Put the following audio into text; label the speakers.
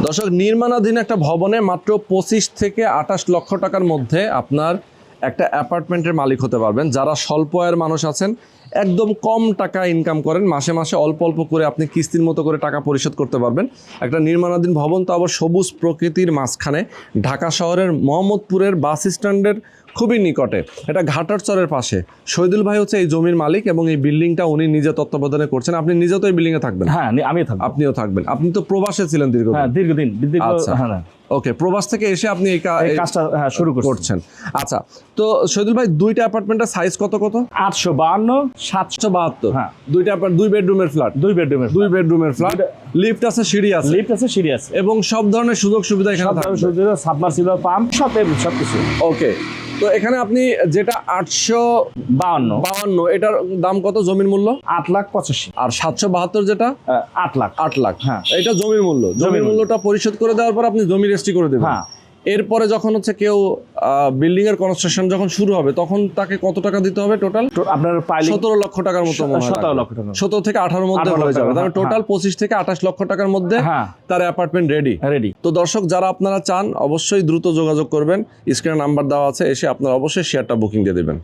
Speaker 1: দর্শক, নির্মাণাধীন একটা ভবনে মাত্র 25 থেকে 28 লক্ষ টাকার মধ্যে আপনার একটা অ্যাপার্টমেন্টের মালিক হতে পারবেন। যারা স্বল্প আয়ের মানুষ আছেন, একদম কম টাকা ইনকাম করেন, মাসে মাসে অল্প অল্প করে আপনি কিস্তির মতো করে টাকা পরিশোধ করতে পারবেন। একটা নির্মাণাধীন ভবন, তো আবার সবুজ প্রকৃতির মাঝখানে, ঢাকা শহরের মোহাম্মদপুরের বাস স্ট্যান্ডের খুবই নিকটে, এটা ঘাটারচরের পাশে। শহীদুল ভাই হচ্ছে এই জমির মালিক এবং এই বিল্ডিংটা উনি নিজে তত্ত্বাবধানে করছেন। আপনি নিজেও তো এই বিল্ডিংয়ে থাকবেন?
Speaker 2: হ্যাঁ, আমি থাকবো।
Speaker 1: আপনিও থাকবেন। আপনি তো প্রবাসে ছিলেন দীর্ঘদিন।
Speaker 2: হ্যাঁ, দীর্ঘদিন।
Speaker 1: আচ্ছা,
Speaker 2: হ্যাঁ,
Speaker 1: ওকে, প্রবাস থেকে এসে আপনি এই
Speaker 2: কাজটা শুরু
Speaker 1: করছেন। আচ্ছা, তো শহীদুল ভাই, দুইটা অ্যাপার্টমেন্টের সাইজ কত কত?
Speaker 2: 852,
Speaker 1: 772।
Speaker 2: হ্যাঁ,
Speaker 1: দুইটা দুই বেডরুমের ফ্ল্যাট।
Speaker 2: দুই বেডরুমের
Speaker 1: ফ্ল্যাট, লিফট আছে, সিঁড়ি আছে,
Speaker 2: সিঁড়ি আছে
Speaker 1: এবং সব ধরনের সুযোগ সুবিধা এখানে থাকবে।
Speaker 2: সাবমার্সিবল পাম্প সবকিছু।
Speaker 1: ওকে, তো এখানে আপনি যেটা 852, এটার দাম কত জমির মূল্য?
Speaker 2: 8,85,000।
Speaker 1: আর 772 যেটা
Speaker 2: 8 লাখ।
Speaker 1: 8 লাখ।
Speaker 2: হ্যাঁ,
Speaker 1: এটা জমির মূল্য। জমির মূল্যটা পরিশোধ করে দেওয়ার পর আপনি জমি রেজিস্ট্রি করে দেবেন।
Speaker 2: হ্যাঁ,
Speaker 1: এরপরে যখন হচ্ছে কেউ বিল্ডিং এর কনস্ট্রাকশন যখন শুরু হবে, তখন তাকে কত টাকা দিতে হবে টোটাল?
Speaker 2: আপনার
Speaker 1: 17 লক্ষ টাকার মতো।
Speaker 2: 17 লক্ষ টাকা,
Speaker 1: 17 থেকে 18 মধ্যে হয়ে যাবে। তাহলে টোটাল 25 থেকে 28 লক্ষ টাকার মধ্যে তার অ্যাপার্টমেন্ট রেডি। তো দর্শক, যারা আপনারা চান, অবশ্যই দ্রুত যোগাযোগ করবেন। স্ক্রিনে নাম্বার দেওয়া আছে, এসে আপনারা অবশ্যই শেয়ারটা বুকিং দিয়ে দেবেন।